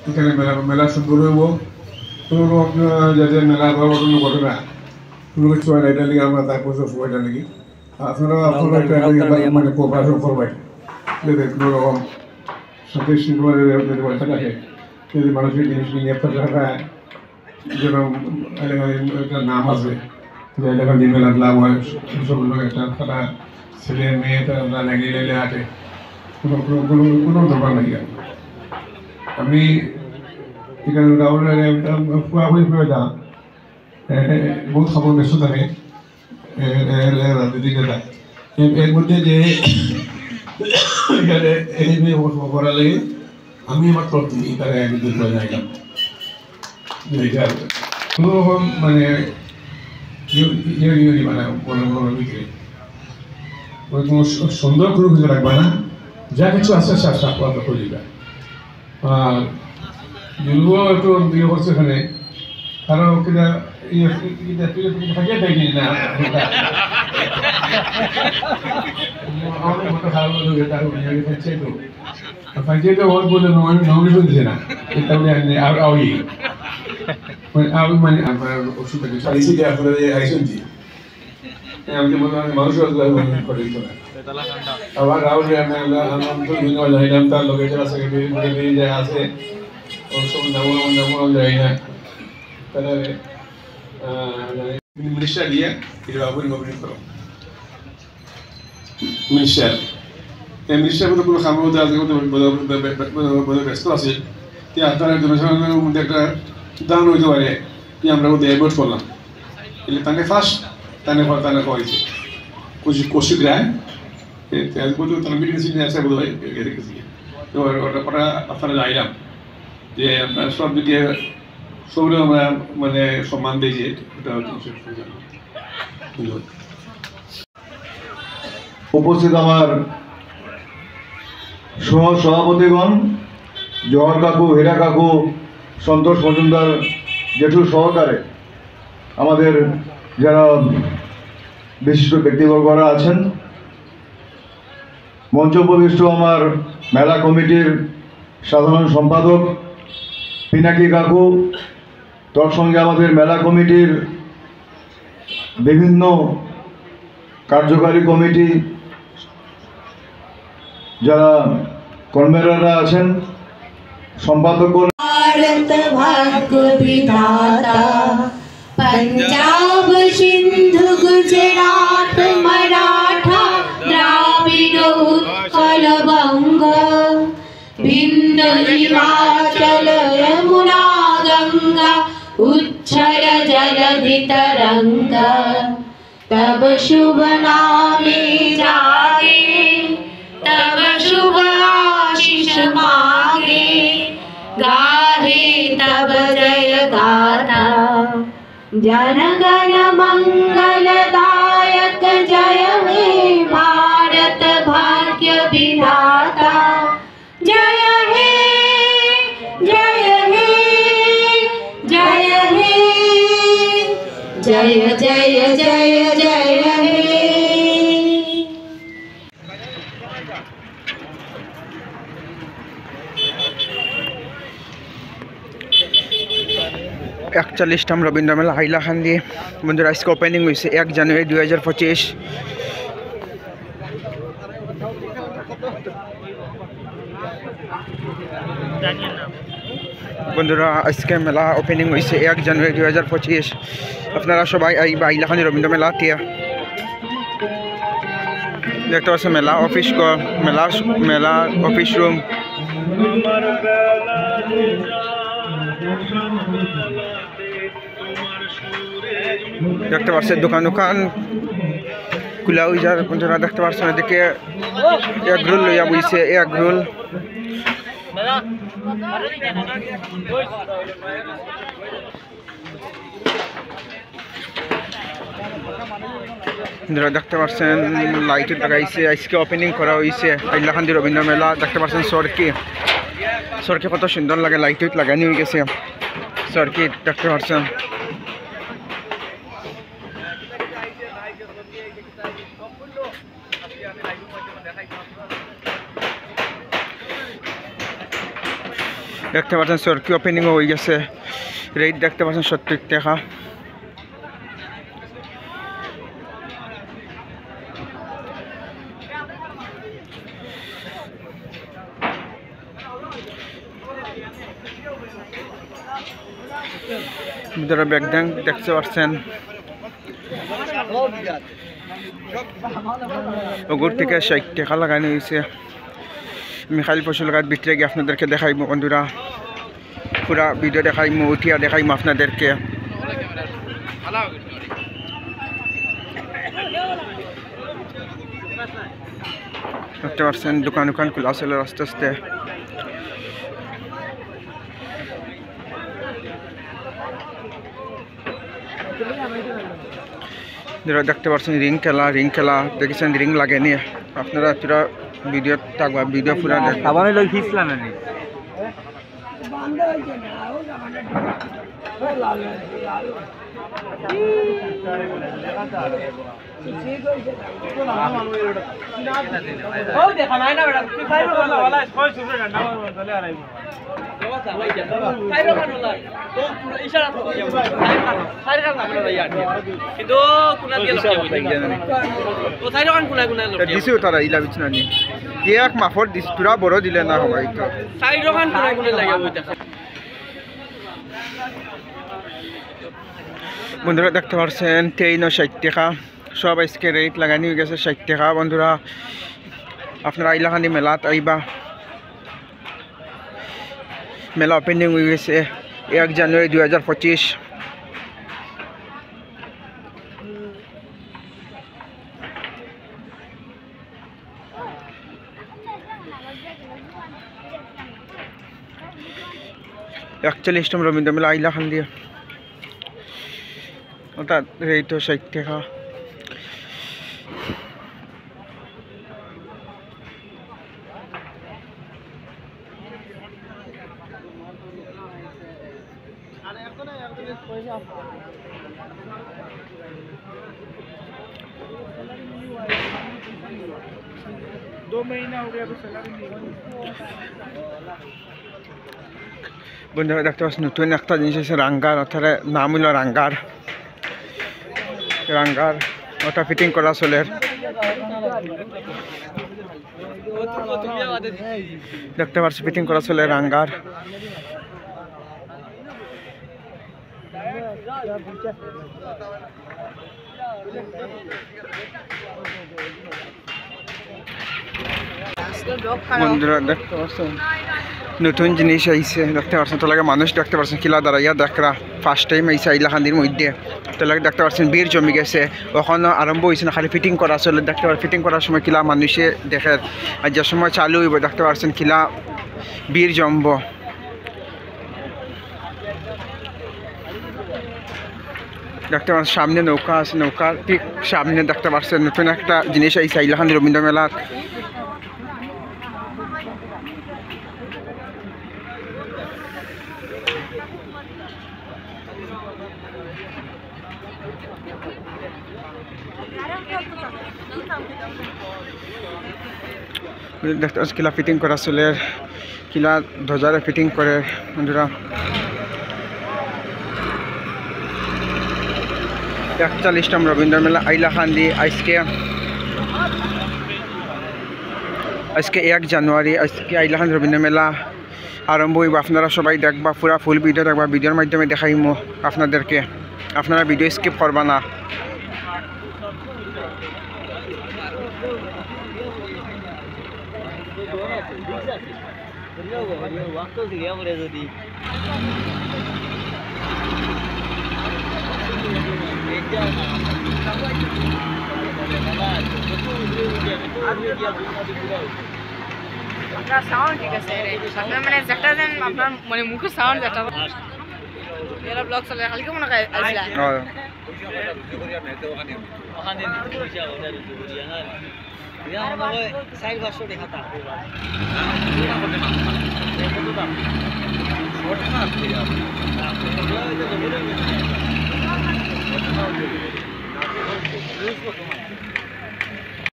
এখানে মেলা মেলা সুন্দর হইব, কোনো রকম যাতে মেলা হওয়ার কোনো ঘটনা কোনো কিছু হয় না, এটা লিগে আমরা তারপর সময়টা নাকি আপনারা এটা মানে কোপারেশন করবেন যাতে কোনো রকম সাথে শৃঙ্খলা যদি বসে থাকে, যদি মানুষের জিনিস নিয়ে থাকা যেন একটা নাম আছে যে এলাকার যে মেলার লাভ হয় সব লোক একটা তারা ছেলে মেয়ে তারা লাগিয়ে লেগে আছে, কোনো কোনো কোনো কোনো দরকার নাই। আমি এখানে ফুয়াফুরি ফুয়ে যান বহুত খবর ব্যস্ত থাকে রাজনীতিক নেতা, এর মধ্যে যে এখানে এই নিয়ে করার লাগে আমি আমার তরফ তারা একদিন করে যাইলাম কোনো রকম মানে মানে বিক্রি কোনো সুন্দর কোনো কিছু রাখবে না, যা কিছু আছে আপনার করে দিবে। আর জুলুও একটু বিয়ে করছে এখানে, কারণ কিনা থাকিয়ে দেয়নি না পঞ্চায়েত ওর বলে নমিনেশন দিছে না, মানে আপনার অসুবিধা কিছু যে আপনারা আইসেন জি আমি মানুষ করে দিত না। আবার রাহুল যাইলাম তার লোকের যারা সেক্রেটারি যা আছে ওর সব নাম যাই না, তাহলে মিনিস্টার দিয়ে এটা আপনি নমিনেট করো মিনিস্টার। এই মিনিস্টার মধ্যে কোনো খামের মধ্যে আজকে ব্যস্ত আছে, আপনারা জনসাধারণের মধ্যে একটা উদাহরণ হইতে পারে কি আমরা মধ্যে অ্যাভয়েড করলাম, এলে তাকে ফার্স্ট তানে হয়েছে কৌশিক রায় তার মিটিং সিটিং আছে বোধ হয় ওটা আপনারা যাইলাম যে আপনার সব দিকে সবগুলো আমরা মানে সম্মান দিই যে উপস্থিত আমার সহ সভাপতিগণ, জহর কাকু, হীরা কাকু, সন্তোষ মজুমদার জেঠু সহকারে আমাদের যারা বিশিষ্ট ব্যক্তিবর্গরা আছেন, মঞ্চ উপবিষ্ট আমার মেলা কমিটির সাধারণ সম্পাদক পিনাকি কাকু, তার সঙ্গে আমাদের মেলা কমিটির বিভিন্ন কার্যকারী কমিটি যারা কর্মীরা আছেন, সম্পাদক भारत भाग्य विधाता पंजाब सिंधु गुजरात मराठा द्राविड़ उत्कल बंग विंध्य हिमाचल यमुना गंगा उच्छल जलधि तरंगा तब शुभ नामे जागे तब शुभ आशीष मांगे गाहे तब जय गाथा जन गण मंगलदायक जय हे भारत भाग्य विधाता जय हे जय हे जय हे जय जय जय जय हे। 41তম রবীন্দ্র মেলা হাইলাকান্দি বন্ধুরা আজকে ওপেনিং হয়েছে 1 জানুয়ারি 2025। বন্ধুরা আজকে মেলা ওপেনিং হয়েছে 1 জানুয়ারি 2025। আপনারা সবাই আইবা হাইলাকান্দি রবীন্দ্র মেলাতে। দেখতে পাচ্ছেন মেলা অফিস মেলা অফিস রুম, দেখতে পাচ্ছেন দোকান খোলা হয়ে যার। বন্ধুরা দেখতে পাচ্ছেন এদিকে এক রোল লইয়া বইছে, এক রোল দেখতে পাচ্ছেন লাইট লাগাইছে। আজকে ওপেনিং করা হয়েছে হাইলাকান্দি রবীন্দ্র মেলা। দেখতে পাচ্ছেন সরকি কত সুন্দর লাগে, লাইট লাগানি হয়ে গেছে সরকি দেখতে পাচ্ছেন। দেখতে পাচ্ছেন সরকি ওপেনিং হয়ে গেছে রেট দেখতে পাচ্ছেন 70 টাকা ভিতরে ব্যাগড্যাং দেখতে পাচ্ছেন ওগুর থেকে 60 টাকা লাগানো হয়েছে মিখাইল ফসল গাছ ভিতরে গিয়ে আপনাদেরকে দেখাইব বন্ধুরা পুরা ভিডিও দেখাইম উঠিয়া দেখাইম আপনাদেরকে দেখতে পাচ্ছেন দোকান খোলা ছিল আস্তে আস্তে দেখতে পাচ্ছেন রিং খেলা দেখেছেন রিং লাগেনি আপনারা পুরা ভিডিও থাকবা ভিডিও পুরা আবার লই ফিসলা না ও দেখা নাই না বেটা তুই ফাইভ বলা वाला কই সুরে ডান্ডা বলে আরাইব ফাইভ বলা তো ইশারা তো ফাইভ কান না বলা ইয়ার কিন্তু কোনা দিয়ে লোক তো ফাইভ কান কোনা লোক দিছে তারা ইলা বিছনা নি এক মাফর দিস পুরা বড় দিলে না হয় তো ফাইভ কান কোনা লাগে ওইটা বন্ধুরা দেখতে পাচ্ছেন 60 টাকা সব আজকে রেট লাগানি হয়ে গেছে 60 টাকা বন্ধুরা আপনারা আইলাখানি মেলাত আইবা মেলা ওপেনিং হয়ে গেছে 1 জানুয়ারি 2025 41 রবীন্দ্র মেলা আইলাখান দিয়ে ওটা রেট 60 টাকা বন্ধুরা দেখতে পাচ্ছেন নতুন একটা জিনিস আছে রাঙ্গার অর্থাৎ নাম হলো রাঙ্গার ওটা ফিটিং করা চলের দেখতে পাচ্ছি ফিটিং করা চলে রাঙ্গার বন্ধুরা দেখতে পাচ্ছেন নতুন জিনিস আইছে দেখতে পাচ্ছেন তো লাগে মানুষ দেখতে পাচ্ছেন কিলা দাঁড়াইয়া দেখরা ফার্স্ট টাইম আইসে আইলাখান্দির মধ্যে তো লাগে দেখতে পাচ্ছেন বীর জমি গেছে ওখানে আরম্ভ হয়েছে না খালি ফিটিং করা চলে দেখতে পাচ্ছেন ফিটিং করার সময় কিলা মানুষে দেখে আর যে সময় চালু হইব দেখতে পাচ্ছেন কিলা বীর জমব দেখতে পাচ্ছেন সামনে নৌকা আছে নৌকার ঠিক সামনে দেখতে পাচ্ছেন নতুন একটা জিনিস আইসে আইলাখান্দি রবীন্দ্র মেলার দেখতে পাচ্ছি কিলা ফিটিং করা চলে কিলা ধ্বজারে ফিটিং করে বন্ধুরা 41তম রবীন্দ্র মেলা আইলাখান্দি আজকে 1 জানুয়ারি আজকে আইলাখান্দি রবীন্দ্র মেলা আরম্ভ হইব আপনারা সবাই দেখবা পুরা ফুল ভিডিও দেখবা ভিডিওর মাধ্যমে দেখাইমো আপনাদেরকে আপনারা ভিডিও স্কিপ করবা না আপনার সাউন্ড ঠিক আছে আপনার মানে যেটা যেন আপনার মানে মুখের সাউন্ড যেটা এরা ব্লগ চলে খালি কেমন আইছিলা সাইড ভার্সো দেখাতা